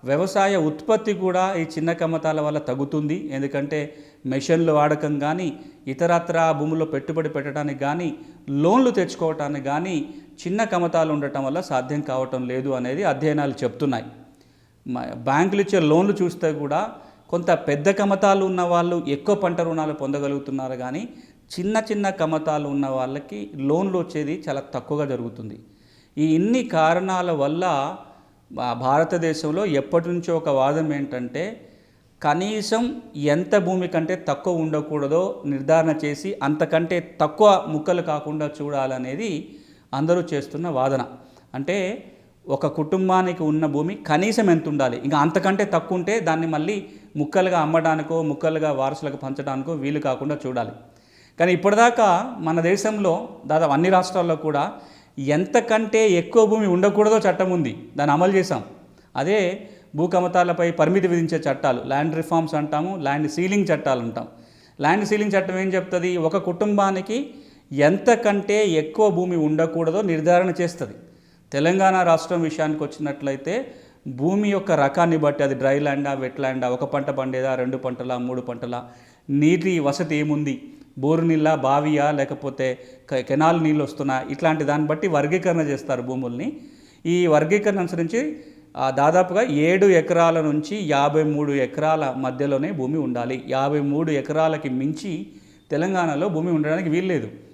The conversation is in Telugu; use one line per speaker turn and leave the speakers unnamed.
వ్యవసాయ ఉత్పత్తి కూడా ఈ చిన్న కమ్మతాల వల్ల తగ్గుతుంది. ఎందుకంటే మెషిన్లు వాడకం కానీ, ఇతరత్రా భూముల్లో పెట్టుబడి పెట్టడానికి కానీ, లోన్లు తెచ్చుకోవటానికి కానీ చిన్న కమ్మతాలు ఉండటం వల్ల సాధ్యం కావటం లేదు అనేది అధ్యయనాలు చెప్తున్నాయి. బ్యాంకులు ఇచ్చే లోన్లు చూస్తే కూడా కొంత పెద్ద కమ్మతాలు ఉన్న వాళ్ళు ఎక్కువ పంట రుణాలు పొందగలుగుతున్నారు, కానీ చిన్న చిన్న కమ్మతాలు ఉన్న వాళ్ళకి లోన్లు వచ్చేది చాలా తక్కువగా జరుగుతుంది. ఈ ఇన్ని కారణాల వల్ల భారతదేశంలో ఎప్పటి నుంచో ఒక వాదం ఏంటంటే, కనీసం ఎంత భూమి కంటే తక్కువ ఉండకూడదో నిర్ధారణ చేసి అంతకంటే తక్కువ ముక్కలు కాకుండా చూడాలనేది అందరూ చేస్తున్న వాదన. అంటే ఒక కుటుంబానికి ఉన్న భూమి కనీసం ఎంత ఉండాలి, ఇంకా అంతకంటే తక్కువ ఉంటే దాన్ని మళ్ళీ ముక్కలుగా అమ్మడానికో ముక్కలుగా వారసులకు పంచడానికో వీలు కాకుండా చూడాలి. కానీ ఇప్పటిదాకా మన దేశంలో దాదాపు అన్ని రాష్ట్రాల్లో కూడా ఎంతకంటే ఎక్కువ భూమి ఉండకూడదో చట్టం ఉంది, దాన్ని అమలు చేశాం. అదే భూ కమతాలపై పరిమితి విధించే చట్టాలు, ల్యాండ్ రిఫార్మ్స్ అంటాము, ల్యాండ్ సీలింగ్ చట్టాలు అంటాం. ల్యాండ్ సీలింగ్ చట్టం ఏం చెప్తుంది, ఒక కుటుంబానికి ఎంతకంటే ఎక్కువ భూమి ఉండకూడదో నిర్ధారణ చేస్తుంది. తెలంగాణ రాష్ట్రం విషయానికి వచ్చినట్లయితే భూమి యొక్క రకాన్ని బట్టి, అది డ్రై ల్యాండా వెట్ ల్యాండా, ఒక పంట పండేదా 2 పంటలా 3 పంటలా, నీటి వసతి ఏముంది, బోరు నీళ్ళ బావియా లేకపోతే కెనాల్ నీళ్ళు వస్తున్నా, ఇట్లాంటి దాన్ని బట్టి వర్గీకరణ చేస్తారు భూముల్ని. ఈ వర్గీకరణ అనుసరించి దాదాపుగా 7 ఎకరాల నుంచి 53 ఎకరాల మధ్యలోనే భూమి ఉండాలి. 53 ఎకరాలకి మించి తెలంగాణలో భూమి ఉండడానికి వీల్లేదు.